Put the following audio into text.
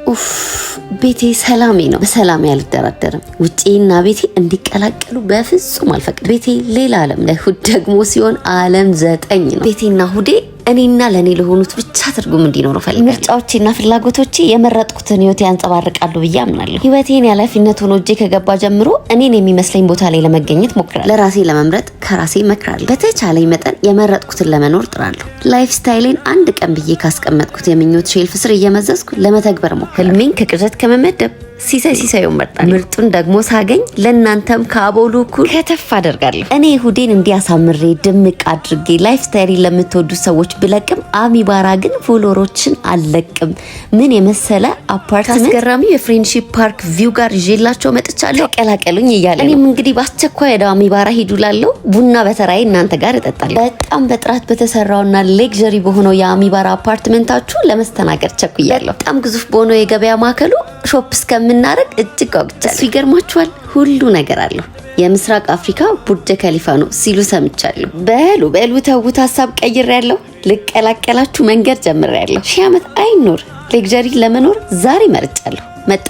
ኡፍ ቤቴ ሰላሜ ነው። በሰላም ያልደራደርም። ውጪና ቤቴ እንዲቀላቀሉ በፍጹም አልፈቅድም። ቤቴ ሌላ ዓለም ነው። እሁድ ደግሞ ሲሆን ዓለም 9 ነው። ቤቴና እሁዴ እኔና ለኔ ለሆኑት ብቻ ትርጉም እንዲኖረው ፈልጋለሁ። ምርጫዎቼና ፍላጎቶቼ የመረጥኩትን ህይወት ያንጸባርቃሉ ብዬ አምናለሁ። ህይወቴን ያለፊነት ሆኖ እጄ ከገባ ጀምሮ እኔን የሚመስለኝ ቦታ ላይ ለመገኘት ሞክራለሁ። ለራሴ ለመምረጥ ከራሴ እመክራለሁ። በተቻለኝ መጠን የመረጥኩትን ለመኖር ጥራለሁ። ላይፍ ስታይሌን አንድ ቀን ብዬ ካስቀመጥኩት የምኞት ሼልፍ ስር እየመዘዝኩ ለመተግበር ሞክራለሁ። ህልሜን ከቅዠት ከመመደብ ሲሳዩን መርጣለሁ። ምርጡን ደግሞ ሳገኝ ለእናንተም ከአቦሉ እኩል ከተፍ አደርጋለሁ። እኔ እሁዴን እንዲያሳምሬ ድምቅ አድርጌ ላይፍ ስታይሌን ለምትወዱ ሰዎች ብለቅም አሚባራ ግን ፎሎወሮችን አልለቅም። ምን የመሰለ አፓርትመንት አስገራሚ የፍሬንድሺፕ ፓርክ ቪው ጋር ይዤላቸው መጥቻለሁ። ተቀላቀሉኝ እያለ እኔም እንግዲህ በአስቸኳይ ወደ አሚባራ ሄዱላለሁ። ቡና በተራይ እናንተ ጋር እጠጣለሁ። በጣም በጥራት በተሰራውና ሌክዠሪ በሆነው የአሚባራ አፓርትመንታችሁ ለመስተናገድ ቸኩያለሁ። በጣም ግዙፍ በሆነው የገበያ ማዕከሉ ሾፕ እስከምናረግ እጅግ አውግቻለሁ። እሱ ይገርማችኋል፣ ሁሉ ነገር አለው። የምስራቅ አፍሪካ ቡርጅ ከሊፋ ነው ሲሉ ሰምቻለሁ። በሉ ተውት፣ ሀሳብ ቀይሬያለሁ። ልቀላቀላችሁ መንገድ ጀምሬያለሁ። 1000 ዓመት አይኖር ሌክዠሪ ለመኖር ዛሬ መርጫለሁ። መጣ